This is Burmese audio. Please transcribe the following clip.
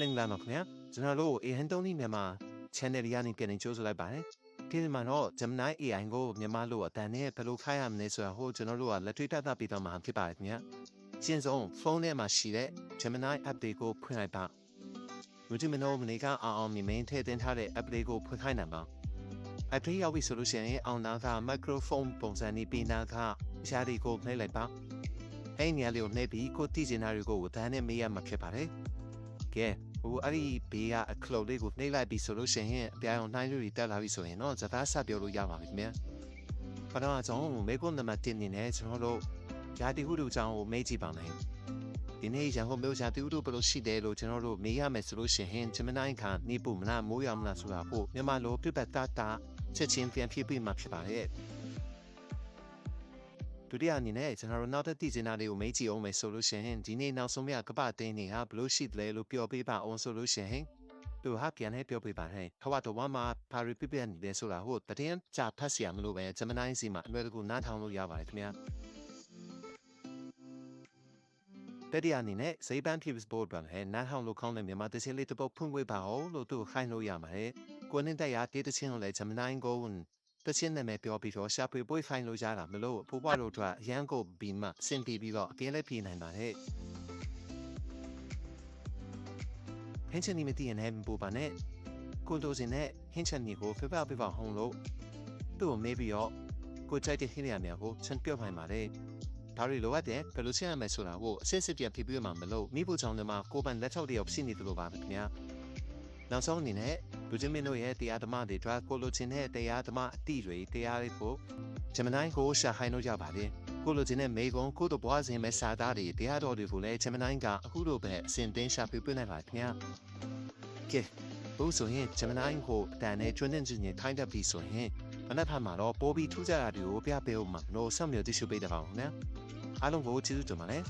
လင်္ဂလာပါခင်ဗျာကျွန်တော်တို့ AI တုံးလေးမြန်မာ channel ရနေပြန်ကြိုးစားလိုက်ပါတယ်ဒီမှာတော့ Gemini AI ကိုမြန်မာလိုအတန်နဲ့ဘယ်လိုခိုင်းရမလဲဆိုတာဟိုကျွန်တော်တို့ကလက်တွေ့ပြသပေးတော့မှာဖြစ်ပါတယ်ခင်ဗျာရှင်းဆုံးဖုန်းထဲမှာရှိတဲ့ Gemini app တွေကိုဖွင့်လိုက်ပါလူကြီးမနိုးမနေကအောင်မြင်ထည့်သွင်းထားတဲ့ app တွေကိုဖွင့်ခိုင်းနိုင်ပါ app တွေရောက်ပြီဆိုလို့ရှိရင်အောင်နာက microphone ပုံစံနဲ့ပြီးနာကရှားတွေကိုနှိပ်လိုက်ပါအဲ့နေရာလေးကိုနှိပ်ပြီးကိုသိချင်တာတွေကိုအတန်နဲ့မေးရမှာဖြစ်ပါတယ်ကဲဟိုအဲ့ဒီဘေးကအကလုတ်လေးကိုနှိပ်လိုက်ပြီးဆိုလို့ရှိရင်အပြာရောင်နှိုင်းလို့တက်လာပြီဆိုရင်တော့စကားဆက်ပြောလို့ရပါပြီခင်ဗျာပထမဆုံးမေကွန်နံပါတ်1နေနဲ့ကျွန်တော်တို့ဂျာတီဟုတို့အကြောင်းကိုမေးကြည့်ပါမယ်ဒီနေ့ရန်ကုန်မြို့ဂျာတီဟုတို့ဘယ်လိုရှိတယ်လို့ကျွန်တော်တို့မေးရမယ်ဆိုလို့ရှိရင် Gemini ကနေပူမလားမိုးရမလားဆိုတာကိုမြန်မာလိုပြပတ်တာချက်ချင်းပြန်ဖြည့်ပေးမှဖြစ်ပါတယ်ဒုတိယအနေနဲ့ကျွန်တော်တို့နောက်ထပ်တည်ကျင်တာတွေကိုမေးကြည့်အောင်မယ်ဆိုလို့ရှိရင်ဒီနေ့နောက်ဆုံးမြကပ္ပတင်းနေဟာဘလို့ရှိတယ်လို့ပြောပေးပါအောင်ဆိုလို့ရှိရင်သူဟာပြန်ให้ပြောပေးပါဟဲ့ခဝတ်တော်မှာပါရီပြပြနေတယ်ဆိုတာဟိုတည်င်းကြဖတ်เสียမလို့ပဲ Gemini စီမှာအလွယ်တကူနားထောင်လို့ရပါတယ်ခင်ဗျာတတိယအနေနဲ့ဇိပန် Tips Board ပါဟဲ့နားထောင်လို့ခေါင်းနဲ့မြန်မာတခြင်းလေးတစ်ပုတ်ဖွင့်ဝေးပါအောင်လို့သူခိုင်းလို့ရမှာဟဲ့ကိုနဲ့တက်ရတေးတခြင်းကိုလည်း Gemini ကိုတချင်းနဲ့ပြောပြီးတော့ရှာဖွေပွေးဖိုင်လို့ရတာမလို့ဖိုးပွားတို့ကရန်ကိုပြီးမှစင်ပြီးတော့အပြင်းလည်းပြေးနိုင်ပါတယ်ဟင်းချင်နီမတီးရင်ပူပါနဲ့ကိုတို့စင်နဲ့ဟင်းချင်နီကိုဖေဖော်ပြအောင်လို့သူ့မေးပြီးတော့ကိုကြိုက်တဲ့ခင်းရများကိုချန်ပြောဖိုင်ပါတယ်ဒါတွေလိုအပ်တဲ့ဘယ်လိုဆင်ရမယ်ဆိုတာကိုအစစ်စစ်ပြပြပြမှမလို့မိဖို့ချောင်းတွေမှာကိုပန်လက်ထောက်တယောက်ရှိနေသလိုပါခင်ဗျာနောက်ဆုံးအနေနဲ့လူချင်းမင်းတို့ရဲ့တရားဓမ္မတွေတွားကိုလိုချင်တဲ့တရားဓမ္မအတိတွေတရားတွေကို Gemini ကိုရှာခိုင်းလို့ရပါတယ်ကိုလိုချင်တဲ့မေကွန်ကိုတို့ဘွားစင်မဲ့စာသားတွေတရားတော်တွေကိုလည်း Gemini ကအခုလိုပဲအစဉ်သင်းရှာပြပြနိုင်ပါခင်ဗျာကဲဘို့ဆိုရင် Gemini ကိုတန်နဲ့ကျွန်းတင်ချင်းထိုင်းတက်ပြီးဆိုရင်မနက်ဖြန်မှာတော့ပိုးပြီးထူးခြားတာတွေကိုပြပေးဦးမှာလို့ဆက်မျိုးသိရှိပေးတဲ့ပါဦးနော်အားလုံးကိုကျေးဇူးတင်ပါတယ်